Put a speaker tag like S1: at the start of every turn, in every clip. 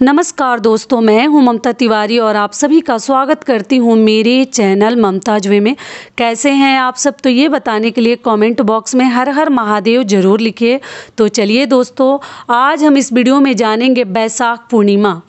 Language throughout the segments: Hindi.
S1: नमस्कार दोस्तों, मैं हूं ममता तिवारी और आप सभी का स्वागत करती हूं मेरे चैनल ममताज वे में। कैसे हैं आप सब? तो ये बताने के लिए कमेंट बॉक्स में हर हर महादेव ज़रूर लिखिए। तो चलिए दोस्तों, आज हम इस वीडियो में जानेंगे बैसाख पूर्णिमा,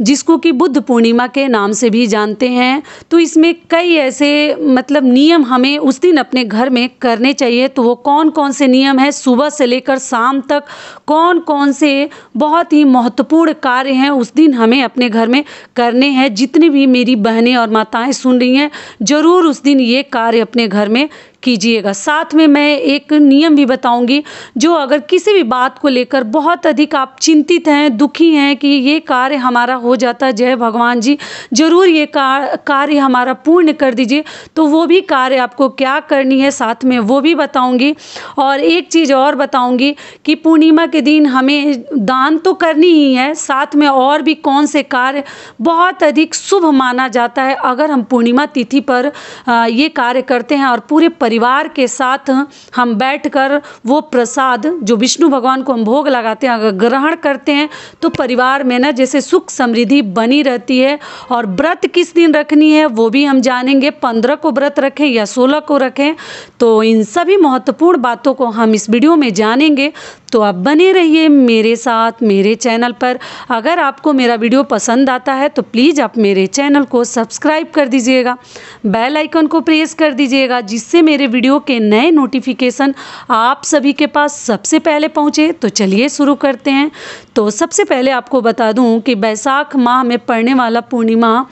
S1: जिसको कि बुद्ध पूर्णिमा के नाम से भी जानते हैं। तो इसमें कई ऐसे नियम हमें उस दिन अपने घर में करने चाहिए। तो वो कौन कौन से नियम हैं, सुबह से लेकर शाम तक कौन कौन से बहुत ही महत्वपूर्ण कार्य हैं उस दिन हमें अपने घर में करने हैं। जितनी भी मेरी बहनें और माताएं सुन रही हैं, ज़रूर उस दिन ये कार्य अपने घर में कीजिएगा। साथ में मैं एक नियम भी बताऊंगी, जो अगर किसी भी बात को लेकर बहुत अधिक आप चिंतित हैं, दुखी हैं कि ये कार्य हमारा हो जाता है, जय भगवान जी ज़रूर ये कार्य हमारा पूर्ण कर दीजिए। तो वो भी कार्य आपको क्या करनी है, साथ में वो भी बताऊंगी। और एक चीज़ और बताऊंगी कि पूर्णिमा के दिन हमें दान तो करनी ही है, साथ में और भी कौन से कार्य बहुत अधिक शुभ माना जाता है अगर हम पूर्णिमा तिथि पर ये कार्य करते हैं और पूरे परिवार के साथ हम बैठकर वो प्रसाद जो विष्णु भगवान को हम भोग लगाते हैं अगर ग्रहण करते हैं, तो परिवार में ना जैसे सुख समृद्धि बनी रहती है। और व्रत किस दिन रखनी है वो भी हम जानेंगे, 15 को व्रत रखें या 16 को रखें। तो इन सभी महत्वपूर्ण बातों को हम इस वीडियो में जानेंगे। तो आप बने रहिए मेरे साथ मेरे चैनल पर। अगर आपको मेरा वीडियो पसंद आता है तो प्लीज़ आप मेरे चैनल को सब्सक्राइब कर दीजिएगा, बेल आइकन को प्रेस कर दीजिएगा, जिससे मेरे वीडियो के नए नोटिफिकेशन आप सभी के पास सबसे पहले पहुंचे। तो चलिए शुरू करते हैं। तो सबसे पहले आपको बता दूं कि बैसाख माह में पड़ने वाला पूर्णिमा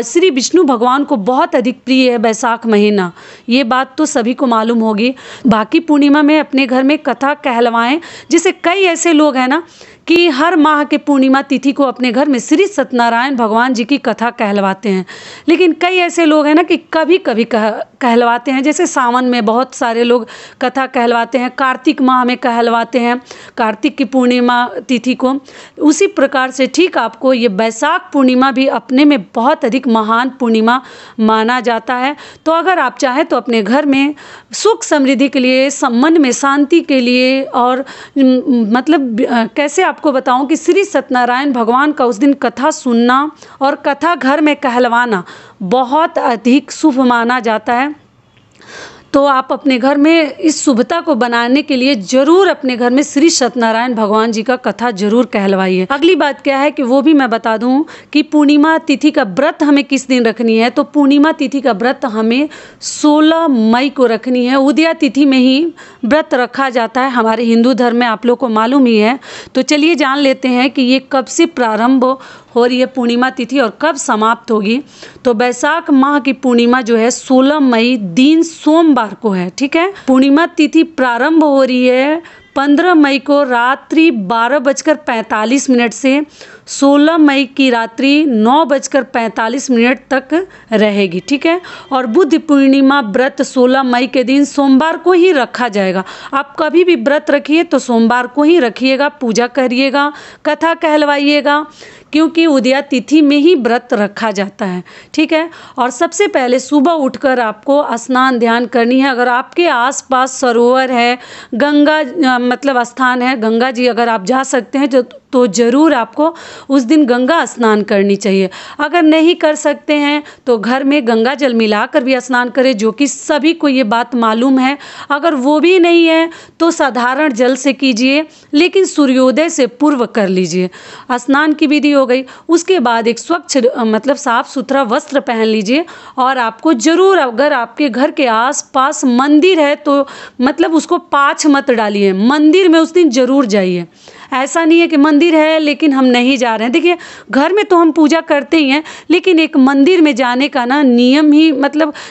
S1: श्री विष्णु भगवान को बहुत अधिक प्रिय है। बैसाख महीना, ये बात तो सभी को मालूम होगी। बाकी पूर्णिमा में अपने घर में कथा कहलवाएं। जैसे कई ऐसे लोग हैं ना कि हर माह के पूर्णिमा तिथि को अपने घर में श्री सत्यनारायण भगवान जी की कथा कहलवाते हैं। लेकिन कई ऐसे लोग हैं ना कि कभी कभी कहलवाते हैं। जैसे सावन में बहुत सारे लोग कथा कहलवाते हैं, कार्तिक माह में कहलवाते हैं कार्तिक की पूर्णिमा तिथि को। उसी प्रकार से ठीक आपको ये बैसाख पूर्णिमा भी अपने में बहुत अधिक महान पूर्णिमा माना जाता है। तो अगर आप चाहें तो अपने घर में सुख समृद्धि के लिए, मन में शांति के लिए और कैसे आपको बताऊं कि श्री सत्यनारायण भगवान का उस दिन कथा सुनना और कथा घर में कहलवाना बहुत अधिक शुभ माना जाता है। तो आप अपने घर में इस शुभता को बनाने के लिए जरूर अपने घर में श्री सत्यनारायण भगवान जी का कथा जरूर कहलवाइए। अगली बात क्या है कि वो भी मैं बता दूं कि पूर्णिमा तिथि का व्रत हमें किस दिन रखनी है। तो पूर्णिमा तिथि का व्रत हमें 16 मई को रखनी है। उदया तिथि में ही व्रत रखा जाता है हमारे हिंदू धर्म में, आप लोग को मालूम ही है। तो चलिए जान लेते हैं कि ये कब से प्रारंभ हो रही है पूर्णिमा तिथि और कब समाप्त होगी। तो बैसाख माह की पूर्णिमा जो है 16 मई दिन सोमवार को है। ठीक है, पूर्णिमा तिथि प्रारंभ हो रही है 15 मई को रात्रि 12:45 से 16 मई की रात्रि 9:45 तक रहेगी। ठीक है, और बुद्ध पूर्णिमा व्रत 16 मई के दिन सोमवार को ही रखा जाएगा। आप कभी भी व्रत रखिए तो सोमवार को ही रखिएगा, पूजा करिएगा, कथा कहलवाइएगा, क्योंकि उदया तिथि में ही व्रत रखा जाता है। ठीक है, और सबसे पहले सुबह उठकर आपको स्नान ध्यान करनी है। अगर आपके आसपास सरोवर है, गंगा स्थान है, गंगा जी अगर आप जा सकते हैं तो ज़रूर आपको उस दिन गंगा स्नान करनी चाहिए। अगर नहीं कर सकते हैं तो घर में गंगा जल मिलाकर भी स्नान करें, जो कि सभी को ये बात मालूम है। अगर वो भी नहीं है तो साधारण जल से कीजिए, लेकिन सूर्योदय से पूर्व कर लीजिए। स्नान की विधि हो गई, उसके बाद एक स्वच्छ साफ सुथरा वस्त्र पहन लीजिए। और आपको ज़रूर, अगर आपके घर के आसपास मंदिर है तो उसको पाछ मत डालिए, मंदिर में उस दिन ज़रूर जाइए। ऐसा नहीं है कि मंदिर है लेकिन हम नहीं जा रहे हैं। देखिए, घर में तो हम पूजा करते ही हैं, लेकिन एक मंदिर में जाने का ना नियम ही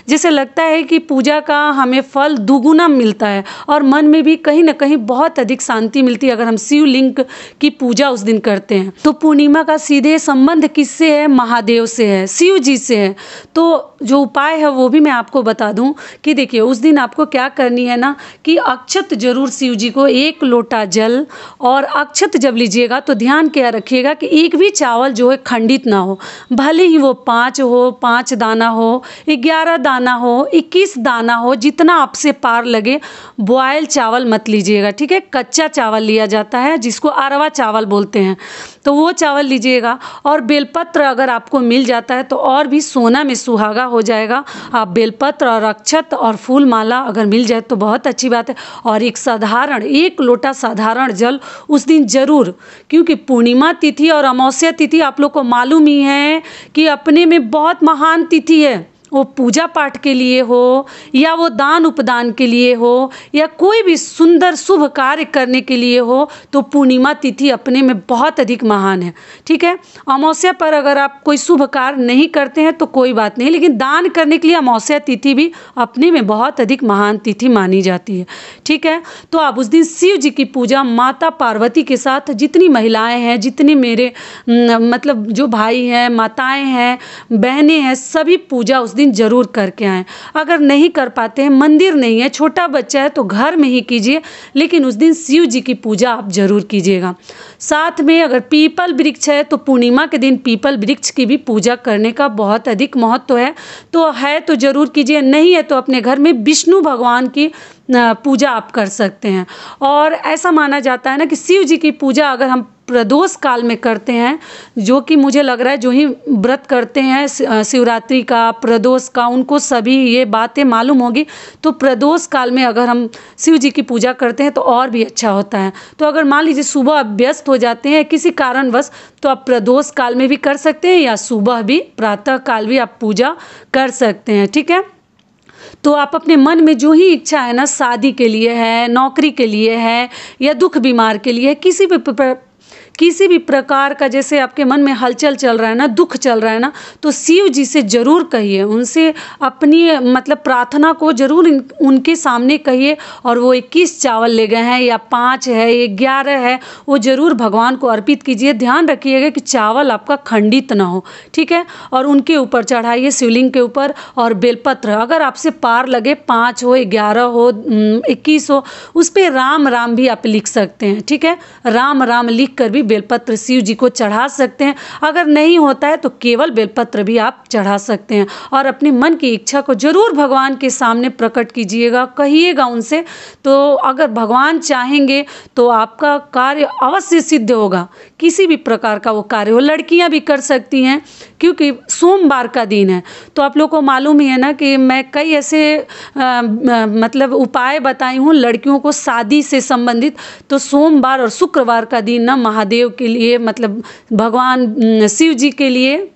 S1: जैसे लगता है कि पूजा का हमें फल दुगुना मिलता है और मन में भी कहीं ना कहीं बहुत अधिक शांति मिलती है अगर हम शिवलिंग की पूजा उस दिन करते हैं। तो पूर्णिमा का सीधे संबंध किससे है? महादेव से है, शिव जी से है। तो जो उपाय है वो भी मैं आपको बता दूं कि देखिए, उस दिन आपको क्या करनी है ना कि अक्षत जरूर शिव जी को 1 लोटा जल और अक्षत जब लीजिएगा तो ध्यान क्या रखिएगा कि एक भी चावल जो है खंडित ना हो, भले ही वो 5 दाना हो, 11 दाना हो, 21 दाना हो, जितना आपसे पार लगे। बॉयल चावल मत लीजिएगा, ठीक है। कच्चा चावल लिया जाता है जिसको अरवा चावल बोलते हैं, तो वो चावल लीजिएगा। और बेलपत्र अगर आपको मिल जाता है तो और भी सोना में सुहागा हो जाएगा। आप बेलपत्र और अक्षत और फूल माला अगर मिल जाए तो बहुत अच्छी बात है। और एक लोटा साधारण जल उस दिन जरूर, क्योंकि पूर्णिमा तिथि और अमावस्या तिथि आप लोग को मालूम ही है कि अपने में बहुत महान तिथि है। वो पूजा पाठ के लिए हो या वो दान उपदान के लिए हो या कोई भी सुंदर शुभ कार्य करने के लिए हो, तो पूर्णिमा तिथि अपने में बहुत अधिक महान है, ठीक है। अमावस्या पर अगर आप कोई शुभ कार्य नहीं करते हैं तो कोई बात नहीं, लेकिन दान करने के लिए अमावस्या तिथि भी अपने में बहुत अधिक महान तिथि मानी जाती है, ठीक है। तो आप उस दिन शिव जी की पूजा माता पार्वती के साथ जितनी महिलाएं हैं, जितनी मेरे मतलब जो भाई हैं, माताएं हैं, बहनें हैं, सभी पूजा उस दिन जरूर करके आएं। अगर नहीं कर पाते हैं, मंदिर नहीं है, छोटा बच्चा है, तो घर में ही कीजिए, लेकिन उस दिन शिव जी की पूजा आप जरूर कीजिएगा। साथ में अगर पीपल वृक्ष है तो पूर्णिमा के दिन पीपल वृक्ष की भी पूजा करने का बहुत अधिक महत्व है तो जरूर कीजिए। नहीं है तो अपने घर में विष्णु भगवान की पूजा आप कर सकते हैं। और ऐसा माना जाता है ना कि शिव जी की पूजा अगर हम प्रदोष काल में करते हैं, जो कि मुझे लग रहा है जो ही व्रत करते हैं शिवरात्रि का, प्रदोष का, उनको सभी ये बातें मालूम होगी। तो प्रदोष काल में अगर हम शिव जी की पूजा करते हैं तो और भी अच्छा होता है। तो अगर मान लीजिए सुबह आप व्यस्त हो जाते हैं किसी कारणवश, तो आप प्रदोष काल में भी कर सकते हैं या सुबह भी, प्रातः काल भी आप पूजा कर सकते हैं, ठीक है। तो आप अपने मन में जो ही इच्छा है ना, शादी के लिए है, नौकरी के लिए है या दुख बीमार के लिए, किसी भी प्रकार का जैसे आपके मन में हलचल चल रहा है ना, दुख चल रहा है ना, तो शिव जी से जरूर कहिए, उनसे अपनी मतलब प्रार्थना को जरूर उनके सामने कहिए। और वो 21 चावल ले गए हैं या 5 है, 11 है, वो जरूर भगवान को अर्पित कीजिए। ध्यान रखिएगा कि चावल आपका खंडित ना हो, ठीक है। और उनके ऊपर चढ़ाइए, शिवलिंग के ऊपर। और बेलपत्र अगर आपसे पार लगे, 5 हो, 11 हो, 21 हो, उस पर राम राम भी आप लिख सकते हैं, ठीक है। राम राम लिख कर भी बेलपत्र शिव जी को चढ़ा सकते हैं। अगर नहीं होता है तो केवल बेलपत्र भी आप चढ़ा सकते हैं। और अपने मन की इच्छा को जरूर भगवान के सामने प्रकट कीजिएगा, कहिएगा उनसे। तो अगर भगवान चाहेंगे तो आपका कार्य अवश्य सिद्ध होगा, किसी भी प्रकार का वो कार्य हो। लड़कियां भी कर सकती हैं क्योंकि सोमवार का दिन है। तो आप लोग को मालूम ही है ना कि मैं कई ऐसे मतलब उपाय बताई हूँ लड़कियों को शादी से संबंधित। तो सोमवार और शुक्रवार का दिन ना महादेव के लिए, मतलब भगवान शिव जी के लिए,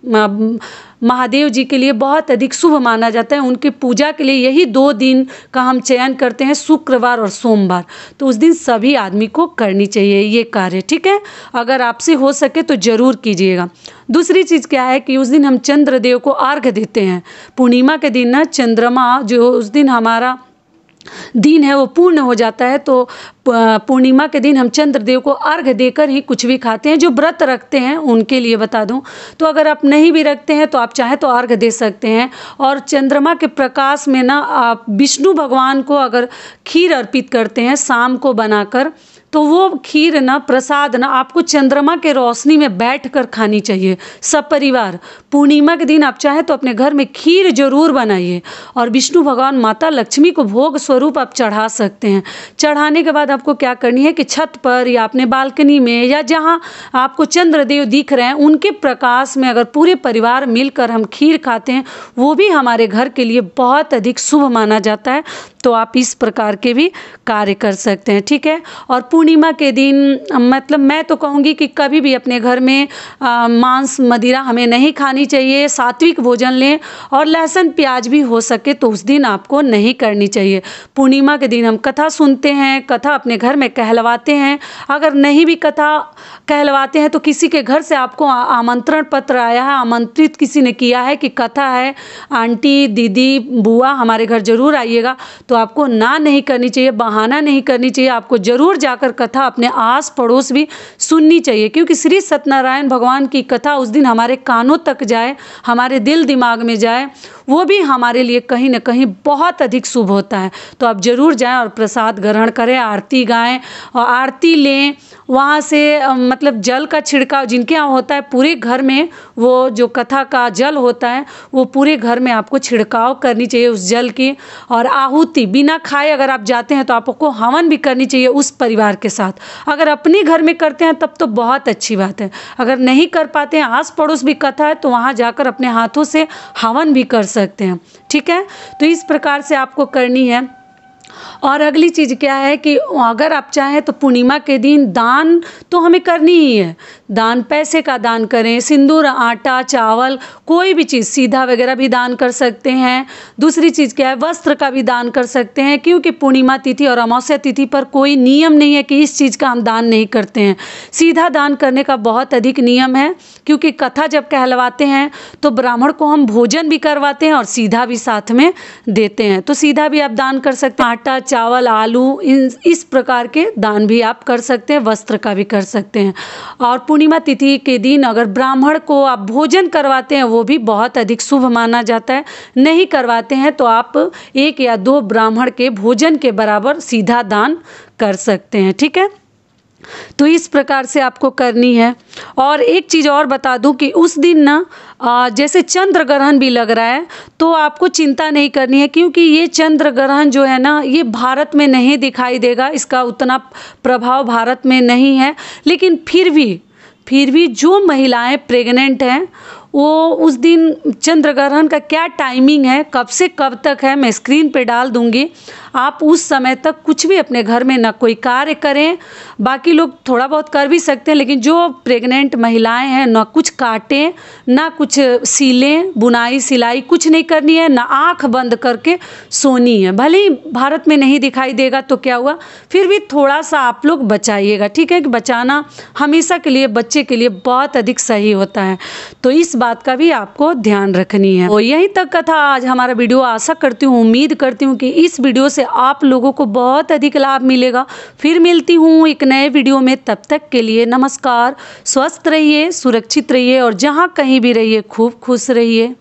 S1: महादेव जी के लिए बहुत अधिक शुभ माना जाता है। उनकी पूजा के लिए यही 2 दिन का हम चयन करते हैं, शुक्रवार और सोमवार। तो उस दिन सभी आदमी को करनी चाहिए ये कार्य, ठीक है। अगर आपसे हो सके तो जरूर कीजिएगा। दूसरी चीज़ क्या है कि उस दिन हम चंद्रदेव को अर्घ्य देते हैं। पूर्णिमा के दिन ना चंद्रमा जो उस दिन हमारा दिन है वो पूर्ण हो जाता है। तो पूर्णिमा के दिन हम चंद्रदेव को अर्घ्य देकर ही कुछ भी खाते हैं। जो व्रत रखते हैं उनके लिए बता दूं, तो अगर आप नहीं भी रखते हैं तो आप चाहे तो अर्घ्य दे सकते हैं। और चंद्रमा के प्रकाश में ना आप विष्णु भगवान को अगर खीर अर्पित करते हैं शाम को बनाकर, तो वो खीर ना, प्रसाद ना, आपको चंद्रमा के रोशनी में बैठकर खानी चाहिए सपरिवार। पूर्णिमा के दिन आप चाहे तो अपने घर में खीर जरूर बनाइए। और विष्णु भगवान, माता लक्ष्मी को भोग स्वरूप आप चढ़ा सकते हैं। चढ़ाने के बाद आपको क्या करनी है कि छत पर या अपने बालकनी में या जहाँ आपको चंद्रदेव दिख रहे हैं उनके प्रकाश में अगर पूरे परिवार मिलकर हम खीर खाते हैं, वो भी हमारे घर के लिए बहुत अधिक शुभ माना जाता है। तो आप इस प्रकार के भी कार्य कर सकते हैं, ठीक है। और पूर्णिमा के दिन मतलब मैं तो कहूँगी कि कभी भी अपने घर में मांस मदिरा हमें नहीं खानी चाहिए। सात्विक भोजन लें और लहसुन प्याज भी हो सके तो उस दिन आपको नहीं करनी चाहिए। पूर्णिमा के दिन हम कथा सुनते हैं, कथा अपने घर में कहलवाते हैं। अगर नहीं भी कथा कहलवाते हैं तो किसी के घर से आपको आमंत्रण पत्र आया है, आमंत्रित किसी ने किया है कि कथा है, आंटी, दीदी, बुआ हमारे घर जरूर आइएगा, तो आपको ना नहीं करनी चाहिए, बहाना नहीं करनी चाहिए। आपको जरूर जाकर कथा अपने आस पड़ोस भी सुननी चाहिए, क्योंकि श्री सत्यनारायण भगवान की कथा उस दिन हमारे कानों तक जाए, हमारे दिल दिमाग में जाए, वो भी हमारे लिए कहीं ना कहीं बहुत अधिक शुभ होता है। तो आप जरूर जाएं और प्रसाद ग्रहण करें, आरती गाएं और आरती लें वहाँ से मतलब जल का छिड़काव जिनके यहाँ होता है पूरे घर में, वो जो कथा का जल होता है वो पूरे घर में आपको छिड़काव करनी चाहिए उस जल की। और आहुति बिना खाए अगर आप जाते हैं तो आपको हवन भी करनी चाहिए उस परिवार के साथ। अगर अपने घर में करते हैं तब तो बहुत अच्छी बात है, अगर नहीं कर पाते हैं, आस पड़ोस भी कथा है तो वहाँ जाकर अपने हाथों से हवन भी कर सकते हैं। ठीक है, तो इस प्रकार से आपको करनी है। और अगली चीज़ क्या है कि अगर आप चाहें तो पूर्णिमा के दिन दान तो हमें करनी ही है। दान, पैसे का दान करें, सिंदूर, आटा, चावल, कोई भी चीज़, सीधा वगैरह भी दान कर सकते हैं। दूसरी चीज़ क्या है, वस्त्र का भी दान कर सकते हैं, क्योंकि पूर्णिमा तिथि और अमावस्या तिथि पर कोई नियम नहीं है कि इस चीज़ का हम दान नहीं करते हैं। सीधा दान करने का बहुत अधिक नियम है, क्योंकि कथा जब कहलवाते हैं तो ब्राह्मण को हम भोजन भी करवाते हैं और सीधा भी साथ में देते हैं। तो सीधा भी आप दान कर सकते हैं, आटा, चावल, आलू, इस प्रकार के दान भी आप कर सकते हैं, वस्त्र का भी कर सकते हैं। और पूर्णिमा तिथि के दिन अगर ब्राह्मण को आप भोजन करवाते हैं वो भी बहुत अधिक शुभ माना जाता है। नहीं करवाते हैं तो आप 1 या 2 ब्राह्मण के भोजन के बराबर सीधा दान कर सकते हैं। ठीक है, तो इस प्रकार से आपको करनी है। और एक चीज़ और बता दूं कि उस दिन ना जैसे चंद्र ग्रहण भी लग रहा है तो आपको चिंता नहीं करनी है, क्योंकि ये चंद्र ग्रहण जो है ना ये भारत में नहीं दिखाई देगा, इसका उतना प्रभाव भारत में नहीं है। लेकिन फिर भी जो महिलाएं प्रेग्नेंट हैं वो उस दिन चंद्र ग्रहण का क्या टाइमिंग है, कब से कब तक है, मैं स्क्रीन पे डाल दूंगी। आप उस समय तक कुछ भी अपने घर में ना कोई कार्य करें, बाकी लोग थोड़ा बहुत कर भी सकते हैं, लेकिन जो प्रेग्नेंट महिलाएं हैं ना कुछ काटें, ना कुछ सिलें, बुनाई सिलाई कुछ नहीं करनी है, ना आँख बंद करके सोनी है। भले ही भारत में नहीं दिखाई देगा तो क्या हुआ, फिर भी थोड़ा सा आप लोग बचाइएगा। ठीक है, कि बचाना हमेशा के लिए बच्चे के लिए बहुत अधिक सही होता है, तो इस बात का भी आपको ध्यान रखनी है। तो यहीं तक का था आज हमारा वीडियो। आशा करती हूँ, उम्मीद करती हूँ कि इस वीडियो से आप लोगों को बहुत अधिक लाभ मिलेगा। फिर मिलती हूँ एक नए वीडियो में, तब तक के लिए नमस्कार। स्वस्थ रहिए, सुरक्षित रहिए और जहाँ कहीं भी रहिए खूब खुश रहिए।